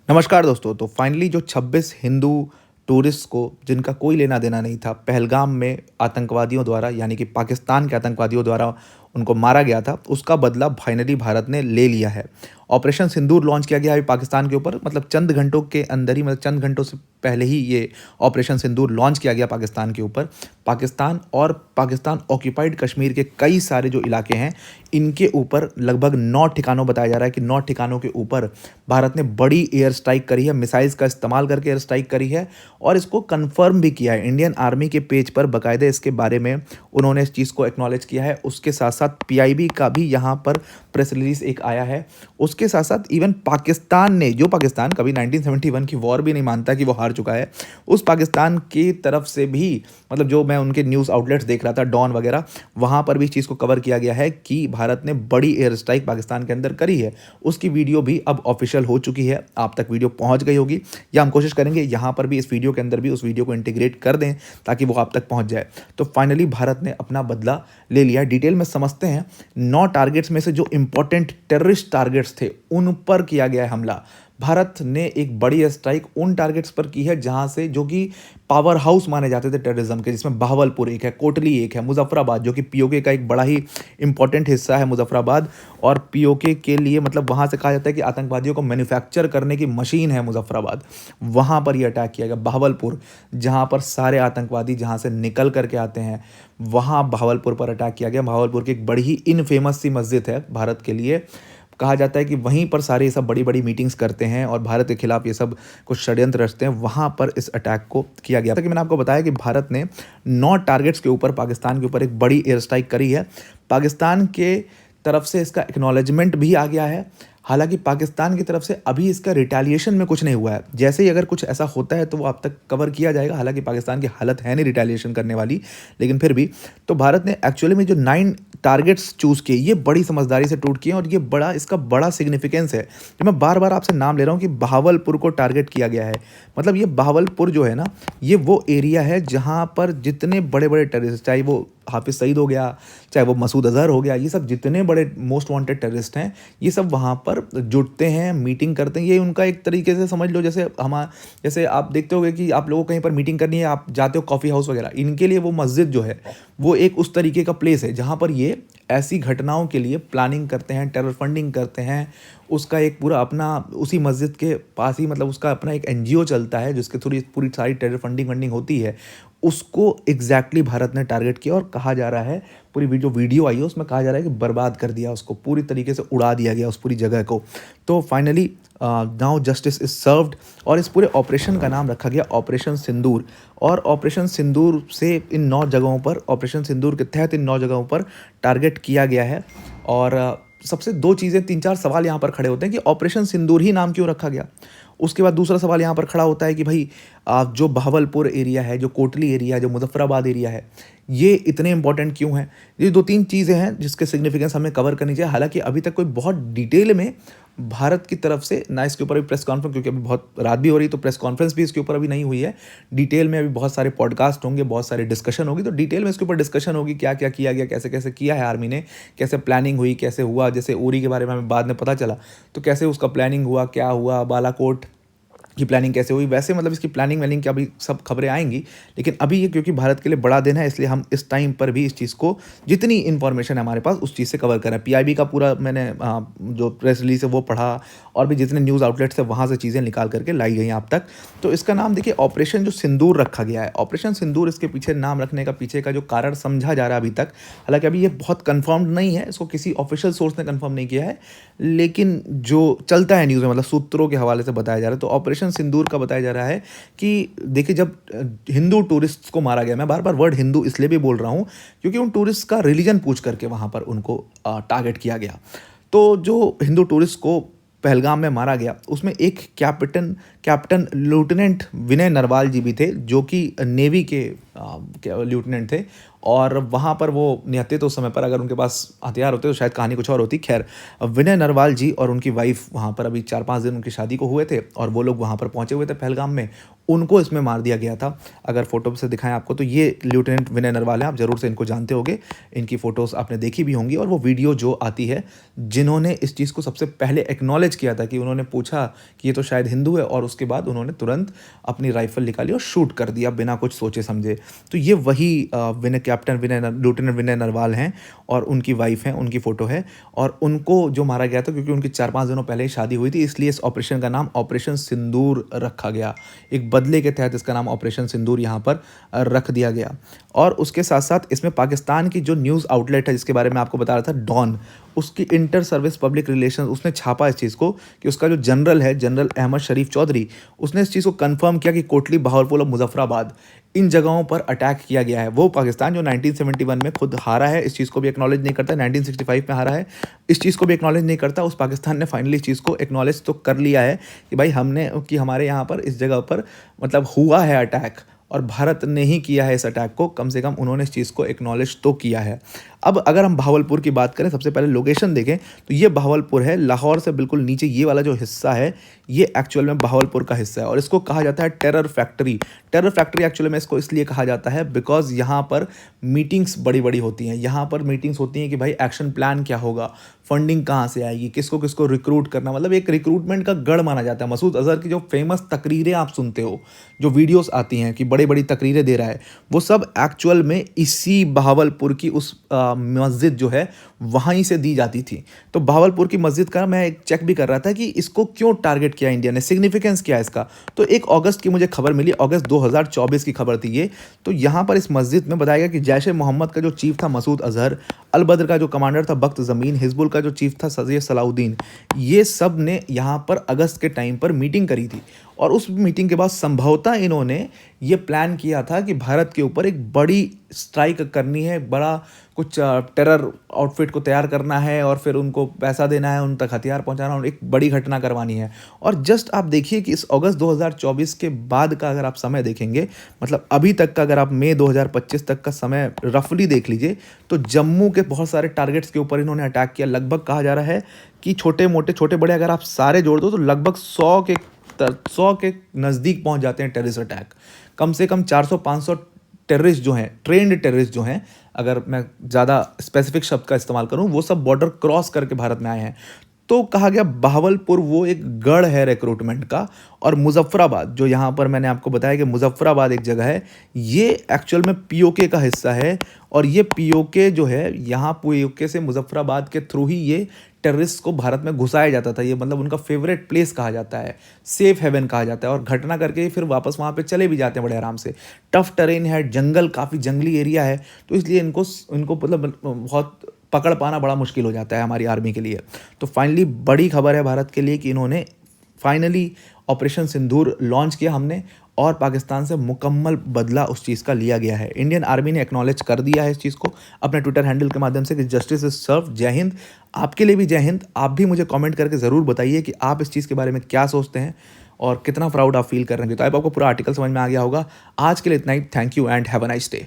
नमस्कार दोस्तों। तो फाइनली जो 26 हिंदू टूरिस्ट को जिनका कोई लेना देना नहीं था, पहलगाम में आतंकवादियों द्वारा यानी कि पाकिस्तान के आतंकवादियों द्वारा उनको मारा गया था, उसका बदला फाइनली भारत ने ले लिया है। ऑपरेशन सिंदूर लॉन्च किया गया है पाकिस्तान के ऊपर, मतलब चंद घंटों के अंदर ही, मतलब चंद घंटों से पहले ही ये ऑपरेशन सिंदूर लॉन्च किया गया पाकिस्तान के ऊपर। पाकिस्तान ऑक्यूपाइड कश्मीर के कई सारे जो इलाके हैं, इनके ऊपर लगभग 9 ठिकानों बताया जा रहा है कि 9 ठिकानों के ऊपर भारत ने बड़ी एयर स्ट्राइक करी है, मिसाइल्स का इस्तेमाल करके एयर स्ट्राइक करी है और इसको कंफर्म भी किया है। इंडियन आर्मी के पेज पर बाकायदे इसके बारे में उन्होंने इस चीज़ को एक्नॉलेज किया है। उसके साथ साथ पीआईबी का भी यहाँ पर प्रेस रिलीज एक आया है। उसके साथ साथ इवन पाकिस्तान ने, जो पाकिस्तान कभी 1971 की वॉर भी नहीं मानता कि वो हार चुका है, उस पाकिस्तान की तरफ से भी, मतलब जो मैं उनके न्यूज़ आउटलेट्स देख रहा था, डॉन वगैरह, वहाँ पर भी इस चीज़ को कवर किया गया है कि भारत ने बड़ी एयर स्ट्राइक पाकिस्तान के अंदर करी है। उसकी वीडियो भी अब ऑफिशियल हो चुकी है, आप तक वीडियो पहुँच गई होगी, या हम कोशिश करेंगे यहाँ पर भी इस वीडियो के अंदर भी उस वीडियो को इंटीग्रेट कर दें ताकि वो आप तक पहुँच जाए। तो फाइनली भारत ने अपना बदला ले लिया। डिटेल में समझते हैं। 9 टारगेट्स में से जो इंपॉर्टेंट टेररिस्ट टारगेट्स थे उन पर किया गया है हमला। भारत ने एक बड़ी स्ट्राइक उन टारगेट्स पर की है जहां से, जो कि पावर हाउस माने जाते थे टेररिज्म के, जिसमें बहावलपुर एक है, कोटली एक है, मुजफ्फराबाद जो कि पीओके का एक बड़ा ही इंपॉर्टेंट हिस्सा है मुजफ्फराबाद। और पीओके के लिए, मतलब वहां से कहा जाता है कि आतंकवादियों को मैन्युफैक्चर करने की मशीन है मुजफ्फराबाद। वहां पर यह अटैक किया गया। बहावलपुर, जहां पर सारे आतंकवादी जहां से निकल करके आते हैं, वहां बहावलपुर पर अटैक किया गया। बहावलपुर की एक बड़ी ही इनफेमस सी मस्जिद है भारत के लिए। कहा जाता है कि वहीं पर सारे ये सब बड़ी-बड़ी मीटिंग्स करते हैं और भारत के खिलाफ ये सब कुछ षड्यंत्र रचते हैं। वहाँ पर इस अटैक को किया गया था। कि मैंने आपको बताया कि भारत ने 9 टारगेट्स के ऊपर पाकिस्तान के ऊपर एक बड़ी एयर स्ट्राइक करी है। पाकिस्तान के तरफ से इसका एक्नॉलेजमेंट भी आ गया है। हालाँकि पाकिस्तान की तरफ से अभी इसका रिटेलिएशन में कुछ नहीं हुआ है। जैसे ही अगर कुछ ऐसा होता है तो वो आप तक कवर किया जाएगा। हालाँकि पाकिस्तान की हालत है नहीं रिटेलिएशन करने वाली, लेकिन फिर भी। तो भारत ने एक्चुअली में जो 9 टारगेट्स चूज़ किए, ये बड़ी समझदारी से टूट किए और ये बड़ा, इसका बड़ा सिग्निफिकेंस है। जो मैं बार-बार आपसे नाम ले रहा हूँ कि बहावलपुर को टारगेट किया गया है। मतलब ये बहावलपुर जो है ना, ये वो एरिया है जहाँ पर जितने बड़े-बड़े टेररिस्ट, चाहे वो हाफिज़ सईद हो गया, चाहे वो मसूद अज़हर हो गया, ये सब जितने बड़े मोस्ट वांटेड टेररिस्ट हैं, ये सब वहाँ पर जुटते हैं, मीटिंग करते हैं। ये उनका एक तरीके से समझ लो, जैसे आप देखते होंगे कि आप लोगों को कहीं पर मीटिंग करनी है, आप जाते हो कॉफ़ी हाउस वगैरह, इनके लिए वो मस्जिद जो है, वो एक उस तरीके का प्लेस है जहाँ पर ये ऐसी घटनाओं के लिए प्लानिंग करते हैं, टेरर फंडिंग करते हैं। उसका एक पूरा अपना, उसी मस्जिद के पास ही, मतलब उसका अपना एक एनजीओ चलता है जिसके थ्रू पूरी सारी टेरर फंडिंग होती है। उसको एग्जैक्टली भारत ने टारगेट किया और कहा जा रहा है, पूरी वीडियो आई है उसमें कहा जा रहा है कि बर्बाद कर दिया उसको, पूरी तरीके से उड़ा दिया गया उस पूरी जगह को। तो finally now justice is served और इस पूरे ऑपरेशन का नाम रखा गया ऑपरेशन सिंदूर। और ऑपरेशन सिंदूर से इन 9 जगहों पर, ऑपरेशन सिंदूर के तहत इन 9 जगहों पर टारगेट किया गया है। और सबसे 2 चीज़ें, 3-4 सवाल यहाँ पर खड़े होते हैं कि ऑपरेशन सिंदूर ही नाम क्यों रखा गया। उसके बाद दूसरा सवाल यहाँ पर खड़ा होता है कि भाई जो बहावलपुर एरिया है, जो कोटली एरिया है, जो मुजफ्फराबाद एरिया है, ये इतने इंपॉर्टेंट क्यों हैं। ये 2-3 चीज़ें हैं जिसके सिग्निफिकेंस हमें कवर करनी चाहिए। हालांकि अभी तक कोई बहुत डिटेल में भारत की तरफ से ना इसके ऊपर अभी प्रेस कॉन्फ्रेंस, क्योंकि अभी बहुत रात भी हो रही, तो प्रेस कॉन्फ्रेंस भी इसके ऊपर अभी नहीं हुई है। डिटेल में अभी बहुत सारे पॉडकास्ट होंगे, बहुत सारे डिस्कशन होगी, तो डिटेल में इसके ऊपर डिस्कशन होगी, क्या क्या किया गया, कैसे कैसे किया है आर्मी ने, कैसे प्लानिंग हुई, कैसे हुआ। जैसे उरी के बारे में हमें बाद में पता चला, तो कैसे उसका प्लानिंग हुआ, क्या हुआ, बालाकोट की प्लानिंग कैसे हुई, वैसे मतलब इसकी प्लानिंग व्लानिंग की अभी सब खबरें आएंगी। लेकिन अभी ये क्योंकि भारत के लिए बड़ा दिन है, इसलिए हम इस टाइम पर भी इस चीज़ को, जितनी इन्फॉर्मेशन है हमारे पास, उस चीज़ से कवर करें। पीआईबी का पूरा मैंने जो प्रेस रिलीज है वो पढ़ा, और भी जितने न्यूज़ आउटलेट्स है वहाँ से चीज़ें निकाल करके लाई गई हैं आप तक। तो इसका नाम देखिए ऑपरेशन जो सिंदूर रखा गया है, ऑपरेशन सिंदूर, इसके पीछे नाम रखने का पीछे का जो कारण समझा जा रहा है अभी तक, हालांकि अभी ये बहुत कन्फर्म्ड नहीं है, इसको किसी ऑफिशियल सोर्स ने कन्फर्म नहीं किया है, लेकिन जो चलता है न्यूज़ में, मतलब सूत्रों के हवाले से बताया जा रहा है। तो ऑपरेशन सिंदूर का बताया जा रहा है कि देखिए, जब हिंदू टूरिस्ट्स को मारा गया, मैं बार बार वर्ड हिंदू इसलिए भी बोल रहा हूँ क्योंकि उन टूरिस्ट का रिलीजन पूछ करके वहाँ पर उनको टारगेट किया गया। तो जो हिंदू टूरिस्ट को पहलगाम में मारा गया, उसमें एक कैप्टन लेफ्टिनेंट विनय नरवाल जी भी थे, जो कि नेवी के लेफ्टिनेंट थे और वहाँ पर वो निहत्थे तो उस समय पर, अगर उनके पास हथियार होते तो शायद कहानी कुछ और होती। खैर, विनय नरवाल जी और उनकी वाइफ वहाँ पर अभी 4-5 दिन उनकी शादी को हुए थे और वो लोग वहाँ पर पहुँचे हुए थे पहलगाम में, उनको इसमें मार दिया गया था। अगर फ़ोटो से दिखाएँ आपको तो ये लेफ्टिनेंट विनय नरवाल हैं, आप ज़रूर से इनको जानते होंगे, इनकी फ़ोटोज़ आपने देखी भी होंगी और वो वीडियो जो आती है, जिन्होंने इस चीज़ को सबसे पहले एक्नॉलेज किया था कि उन्होंने पूछा कि ये तो शायद हिंदू है और उसके बाद उन्होंने तुरंत अपनी राइफ़ल निकाली और शूट कर दिया बिना कुछ सोचे समझे। तो ये वही लेफ्टिनेंट विनय नरवाल हैं और उनकी वाइफ हैं, उनकी फ़ोटो है और उनको जो मारा गया था क्योंकि उनकी 4-5 दिनों पहले ही शादी हुई थी, इसलिए इस ऑपरेशन का नाम ऑपरेशन सिंदूर रखा गया। एक बदले के तहत इसका नाम ऑपरेशन सिंदूर यहाँ पर रख दिया गया। और उसके साथ-साथ इसमें पाकिस्तान की जो न्यूज़ आउटलेट है जिसके बारे में आपको बता रहा था, डॉन, उसकी इंटर सर्विस पब्लिक रिलेशंस, उसने छापा इस चीज़ को कि उसका जो जनरल है, जनरल अहमद शरीफ चौधरी, उसने इस चीज़ को कन्फर्म किया कि कोटली, बहावलपुर और मुज़फ़्फ़राबाद इन जगहों पर अटैक किया गया है। वो पाकिस्तान जो 1971 में खुद हारा है, इस चीज़ को भी एक्नॉलेज नहीं करता, 1965 में हारा है, इस चीज़ को भी एक्नॉलेज नहीं करता। उस पाकिस्तान ने फाइनली इस चीज़ को एक्नॉलेज तो कर लिया है कि भाई हमारे यहाँ पर इस जगह पर मतलब हुआ है अटैक और भारत ने ही किया है इस अटैक को, कम से कम उन्होंने इस चीज़ को एक्नॉलेज तो किया है। अब अगर हम बहावलपुर की बात करें, सबसे पहले लोकेशन देखें तो ये बहावलपुर है, लाहौर से बिल्कुल नीचे ये वाला जो हिस्सा है, ये एक्चुअल में बहावलपुर का हिस्सा है और इसको कहा जाता है terror factory. Terror factory actual में इसको इसलिए कहा जाता है बिकॉज़ यहाँ पर मीटिंग्स बड़ी-बड़ी होती हैं। यहाँ पर मीटिंग्स होती हैं कि भाई एक्शन प्लान क्या होगा, फंडिंग कहाँ से आएगी, किसको-किसको रिक्रूट करना, मतलब एक रिक्रूटमेंट का गढ़ माना जाता है। मसूद अज़हर की जो फेमस तकरीरें आप सुनते हो, जो वीडियोज़ आती हैं कि बड़ी-बड़ी तकरीरें दे रहा है, वो सब एक्चुअल में इसी बहावलपुर की उस मस्जिद जो है, वहीं से दी जाती थी। तो बहावलपुर की मस्जिद का मैं एक चेक भी कर रहा था कि इसको क्यों टारगेट किया इंडिया ने, सिग्निफिकेंस क्या है इसका। तो 1 अगस्त की मुझे खबर मिली, अगस्त 2024 की खबर थी ये। तो यहाँ पर इस मस्जिद में बताया गया कि जैश-ए-मोहम्मद का जो चीफ था मसूद अज़हर, अल-बद्र का जो कमांडर था बख्त ज़मीन, हिज़्बुल का जो चीफ था सैयद सलाउद्दीन, ये सब ने यहाँ पर अगस्त के टाइम पर मीटिंग करी थी और उस मीटिंग के बाद संभवतः इन्होंने ये प्लान किया था कि भारत के ऊपर एक बड़ी स्ट्राइक करनी है, बड़ा कुछ टेरर आउटफिट को तैयार करना है और फिर उनको पैसा देना है, उन तक हथियार पहुंचाना और एक बड़ी घटना करवानी है। और जस्ट आप देखिए कि इस अगस्त 2024 के बाद का अगर आप समय देखेंगे, मतलब अभी तक का अगर आप मई 2025 तक का समय रफली देख लीजिए, तो जम्मू के बहुत सारे टारगेट्स के ऊपर इन्होंने अटैक किया। लगभग कहा जा रहा है कि छोटे-मोटे, छोटे-बड़े अगर आप सारे जोड़ दो तो लगभग 100 के नज़दीक पहुंच जाते हैं टेररिस्ट अटैक। कम से कम 400-500 टेररिस्ट जो हैं, ट्रेन्ड टेररिस्ट जो हैं, अगर मैं ज़्यादा स्पेसिफिक शब्द का इस्तेमाल करूं, वो सब बॉर्डर क्रॉस करके भारत में आए हैं। तो कहा गया बहावलपुर वो एक गढ़ है रिक्रूटमेंट का और मुज़फ़्फ़राबाद, जो यहाँ पर मैंने आपको बताया कि मुज़फ़्फ़राबाद एक जगह है, ये एक्चुअल में पीओके का हिस्सा है और ये पीओके जो है, यहाँ पीओके से मुज़फ़्फ़राबाद के थ्रू ही ये टेररिस्ट को भारत में घुसाया जाता था। ये मतलब उनका फेवरेट प्लेस कहा जाता है, सेफ हेवन कहा जाता है और घटना करके फिर वापस वहाँ पे चले भी जाते हैं बड़े आराम से। टफ टेरेन है, जंगल, काफ़ी जंगली एरिया है, तो इसलिए इनको मतलब बहुत पकड़ पाना बड़ा मुश्किल हो जाता है हमारी आर्मी के लिए। तो फाइनली बड़ी खबर है भारत के लिए कि इन्होंने फाइनली ऑपरेशन सिंदूर लॉन्च किया हमने और पाकिस्तान से मुकम्मल बदला उस चीज़ का लिया गया है। इंडियन आर्मी ने एक्नॉलेज कर दिया है इस चीज़ को अपने ट्विटर हैंडल के माध्यम से कि जस्टिस इज सर्व। जय हिंद। आपके लिए भी जय हिंद। आप भी मुझे कमेंट करके ज़रूर बताइए कि आप इस चीज़ के बारे में क्या सोचते हैं और कितना प्राउड आप फील कर रहे हैं। तो अब आपको पूरा आर्टिकल समझ में आ गया होगा। आज के लिए इतना ही। Thank you and have a nice day.